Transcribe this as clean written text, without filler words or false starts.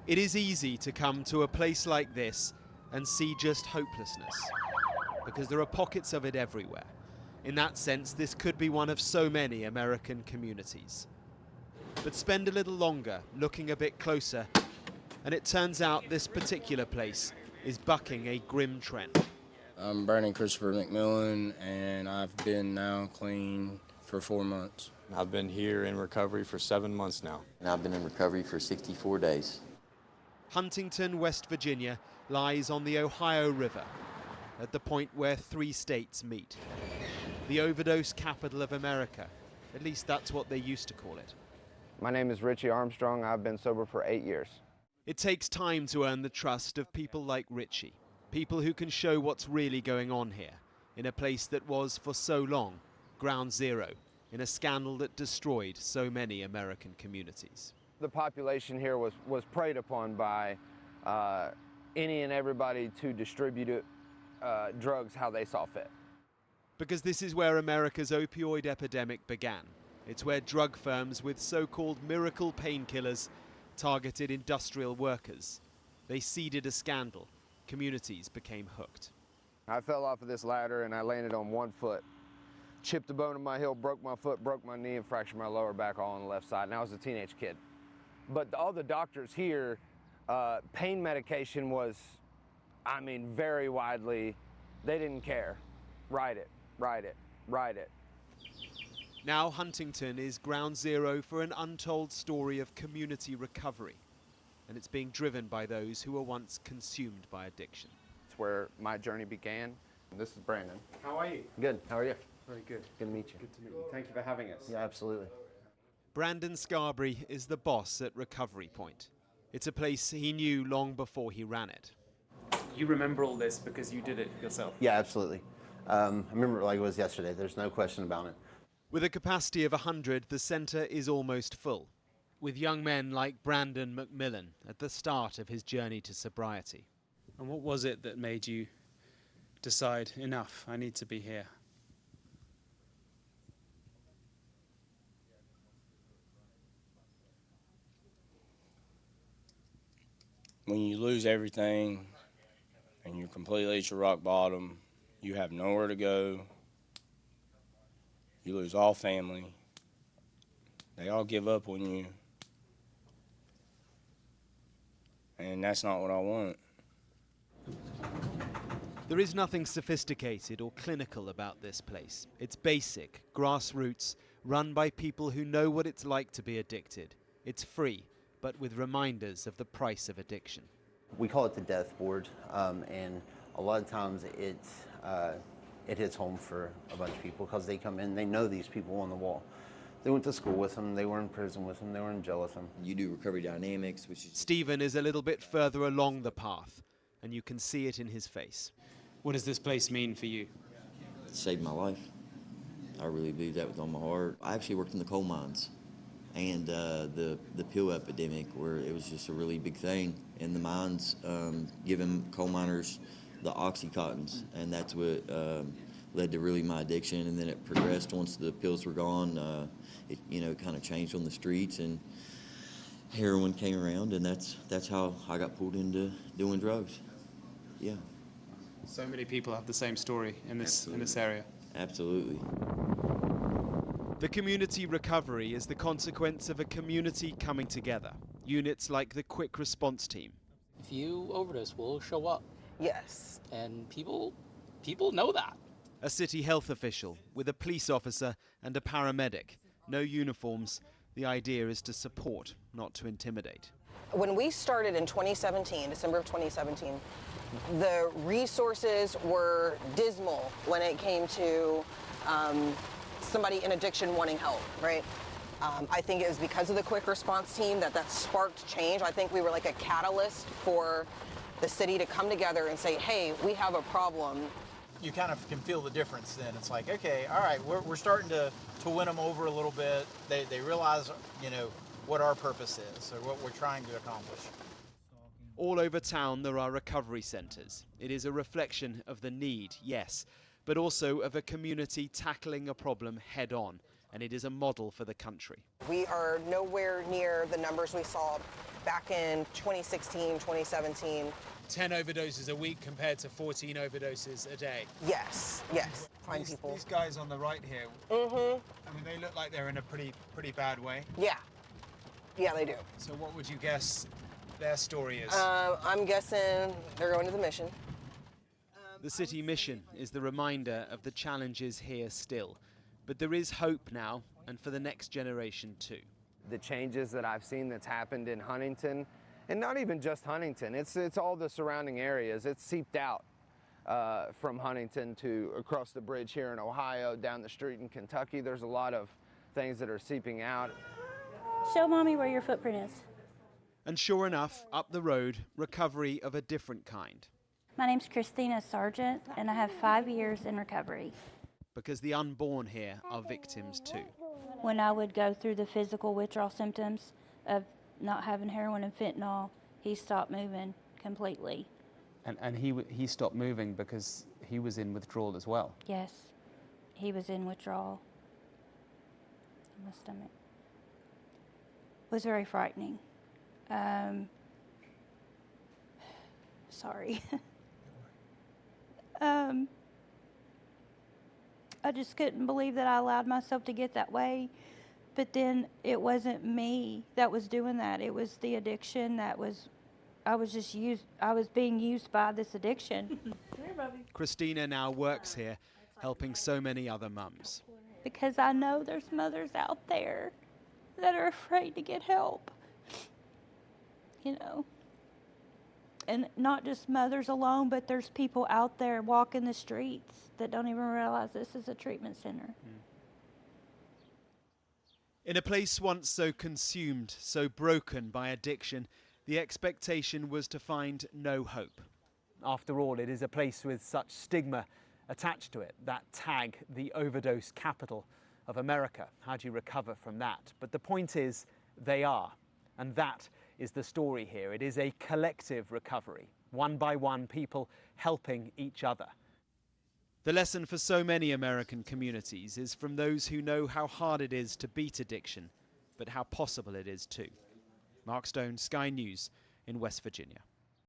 It is easy to come to a place like this and see just hopelessness, because there are pockets of it everywhere. In that sense, this could be one of so many American communities. But spend a little longer, looking a bit closer, and it turns out this particular place is bucking a grim trend. I'm Brandon Christopher McMillan, and I've been now clean for 4 months. I've been here in recovery for 7 months now. And I've been in recovery for 64 days. Huntington, West Virginia, lies on the Ohio River, at the point where 3 states meet. The overdose capital of America, at least that's what they used to call it. My name is Richie Armstrong. I've been sober for 8 years. It takes time to earn the trust of people like Richie, people who can show what's really going on here, in a place that was, for so long, ground zero, in a scandal that destroyed so many American communities. The population here was preyed upon by any and everybody to distribute drugs how they saw fit. Because this is where America's opioid epidemic began. It's where drug firms with so-called miracle painkillers targeted industrial workers. They seeded a scandal. Communities became hooked. I fell off of this ladder and I landed on one foot. Chipped the bone in my heel, broke my foot, broke my knee, and fractured my lower back all on the left side. And I was a teenage kid. But all the doctors here, pain medication was, very widely, they didn't care. Write it, write it, write it. Now Huntington is ground zero for an untold story of community recovery. And it's being driven by those who were once consumed by addiction. It's where my journey began. This is Brandon. How are you? Good, how are you? Very good. Good to meet you. Good to meet you. Thank you for having us. Yeah, absolutely. Brandon Scarberry is the boss at Recovery Point. It's a place he knew long before he ran it. You remember all this because you did it yourself? Yeah, absolutely. I remember it like it was yesterday. There's no question about it. With a capacity of 100, the centre is almost full, with young men like Brandon McMillan at the start of his journey to sobriety. And what was it that made you decide, enough, I need to be here? When you lose everything and you're completely at your rock bottom, you have nowhere to go, you lose all family, they all give up on you, and that's not what I want. There is nothing sophisticated or clinical about this place. It's basic, grassroots, run by people who know what it's like to be addicted. It's free, but with reminders of the price of addiction. We call it the death board, and a lot of times it hits home for a bunch of people because they come in, they know these people on the wall. They went to school with them, they were in prison with them, they were in jail with them. You do recovery dynamics, which is... Stephen is a little bit further along the path, and you can see it in his face. What does this place mean for you? It saved my life. I really believe that with all my heart. I actually worked in the coal mines and the pill epidemic, where it was just a really big thing in the mines, giving coal miners the OxyContins, and that's what led to really my addiction. And then it progressed once the pills were gone. It kind of changed on the streets, and heroin came around, and that's how I got pulled into doing drugs. Yeah. So many people have the same story in this area. Absolutely. The community recovery is the consequence of a community coming together. Units like the Quick Response Team. If you overdose, we'll show up. Yes. And people know that. A city health official with a police officer and a paramedic. No uniforms. The idea is to support, not to intimidate. When we started in 2017, December of 2017, the resources were dismal when it came to somebody in addiction wanting help, right? I think it was because of the Quick Response Team that sparked change. I think we were like a catalyst for the city to come together and say, hey, we have a problem. You kind of can feel the difference then. It's like, okay, all right, we're starting to win them over a little bit. They realize, what our purpose is or what we're trying to accomplish. All over town there are recovery centres. It is a reflection of the need, yes, but also of a community tackling a problem head on, and it is a model for the country. We are nowhere near the numbers we saw back in 2016, 2017. 10 overdoses a week compared to 14 overdoses a day. Yes, yes. Find people. These guys on the right here, Mm-hmm. I mean, they look like they're in a pretty bad way. Yeah. Yeah, they do. So what would you guess their story is? I'm guessing they're going to the mission. The city mission is the reminder of the challenges here still. But there is hope now, and for the next generation too. The changes that I've seen that's happened in Huntington, and not even just Huntington, it's all the surrounding areas. It's seeped out from Huntington to across the bridge here in Ohio, down the street in Kentucky. There's a lot of things that are seeping out. Show Mommy where your footprint is. And sure enough, up the road, recovery of a different kind. My name's Christina Sargent, and I have 5 years in recovery. Because the unborn here are victims too. When I would go through the physical withdrawal symptoms of not having heroin and fentanyl, he stopped moving completely. And he stopped moving because he was in withdrawal as well? Yes, he was in withdrawal in my stomach. It was very frightening. Sorry. I just couldn't believe that I allowed myself to get that way. But then it wasn't me that was doing that. It was the addiction I was being used by this addiction. Christina now works here, helping so many other mums. Because I know there's mothers out there that are afraid to get help. You know. And not just mothers alone, but there's people out there walking the streets that don't even realize this is a treatment center. In a place once so consumed, so broken by addiction, the expectation was to find no hope. After all, it is a place with such stigma attached to it, that tag, the overdose capital of America. How do you recover from that? But the point is, they are. And that is the story here. It is a collective recovery, one by one, people helping each other. The lesson for so many American communities is from those who know how hard it is to beat addiction, but how possible it is too. Mark Stone, Sky News in West Virginia.